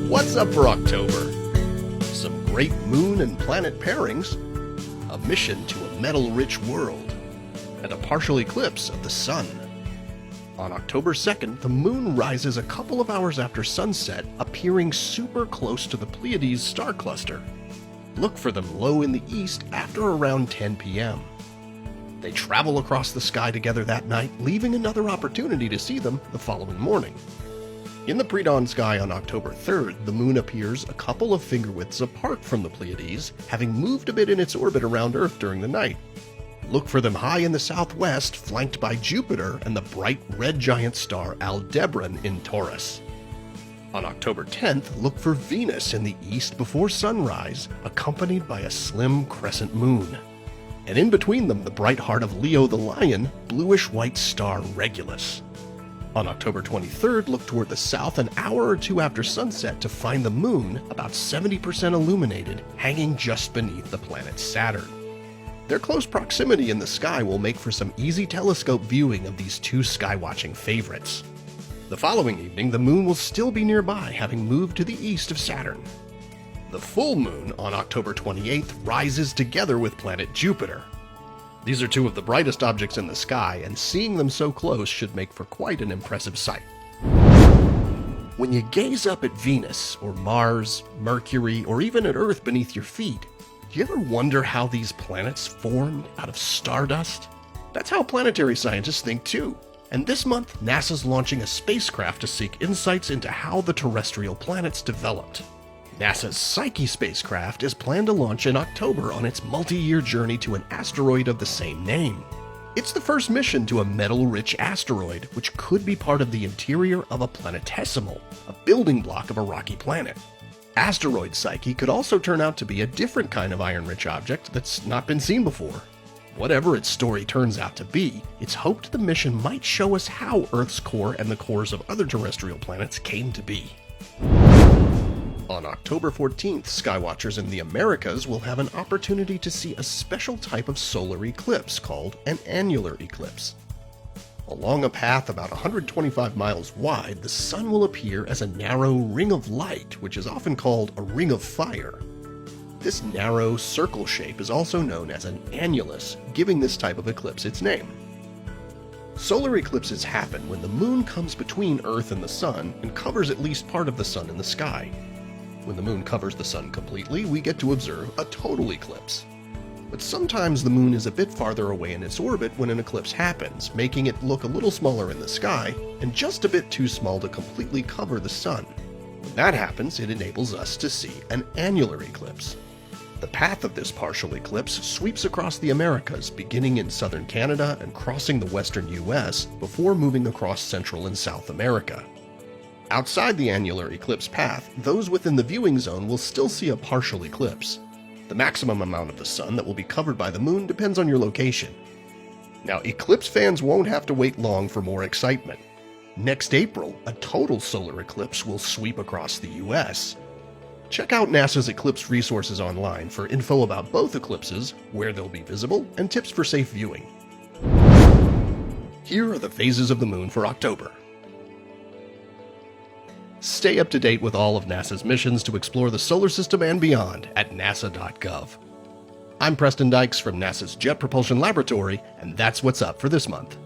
What's up for October? Some great moon and planet pairings, a mission to a metal-rich world, and a partial eclipse of the sun. On October 2nd, the moon rises a couple of hours after sunset, appearing super close to the Pleiades star cluster. Look for them low in the east after around 10 p.m. They travel across the sky together that night, leaving another opportunity to see them the following morning. In the pre-dawn sky on October 3rd, the moon appears a couple of finger-widths apart from the Pleiades, having moved a bit in its orbit around Earth during the night. Look for them high in the southwest, flanked by Jupiter and the bright red giant star Aldebaran in Taurus. On October 10th, look for Venus in the east before sunrise, accompanied by a slim crescent moon. And in between them, the bright heart of Leo the Lion, bluish-white star Regulus. On October 23rd, look toward the south an hour or two after sunset to find the moon, about 70% illuminated, hanging just beneath the planet Saturn. Their close proximity in the sky will make for some easy telescope viewing of these two skywatching favorites. The following evening, the moon will still be nearby, having moved to the east of Saturn. The full moon on October 28th rises together with planet Jupiter. These are two of the brightest objects in the sky, and seeing them so close should make for quite an impressive sight. When you gaze up at Venus, or Mars, Mercury, or even at Earth beneath your feet, do you ever wonder how these planets formed out of stardust? That's how planetary scientists think too. And this month, NASA's launching a spacecraft to seek insights into how the terrestrial planets developed. NASA's Psyche spacecraft is planned to launch in October on its multi-year journey to an asteroid of the same name. It's the first mission to a metal-rich asteroid, which could be part of the interior of a planetesimal, a building block of a rocky planet. Asteroid Psyche could also turn out to be a different kind of iron-rich object that's not been seen before. Whatever its story turns out to be, it's hoped the mission might show us how Earth's core and the cores of other terrestrial planets came to be. On October 14th, skywatchers in the Americas will have an opportunity to see a special type of solar eclipse called an annular eclipse. Along a path about 125 miles wide, the sun will appear as a narrow ring of light, which is often called a ring of fire. This narrow circle shape is also known as an annulus, giving this type of eclipse its name. Solar eclipses happen when the moon comes between Earth and the sun and covers at least part of the sun in the sky. When the moon covers the sun completely, we get to observe a total eclipse. But sometimes the moon is a bit farther away in its orbit when an eclipse happens, making it look a little smaller in the sky and just a bit too small to completely cover the sun. When that happens, it enables us to see an annular eclipse. The path of this partial eclipse sweeps across the Americas, beginning in southern Canada and crossing the western US before moving across Central and South America. Outside the annular eclipse path, those within the viewing zone will still see a partial eclipse. The maximum amount of the sun that will be covered by the moon depends on your location. Now, eclipse fans won't have to wait long for more excitement. Next April, a total solar eclipse will sweep across the US. Check out NASA's eclipse resources online for info about both eclipses, where they'll be visible, and tips for safe viewing. Here are the phases of the moon for October. Stay up to date with all of NASA's missions to explore the solar system and beyond at nasa.gov. I'm Preston Dykes from NASA's Jet Propulsion Laboratory, and that's what's up for this month.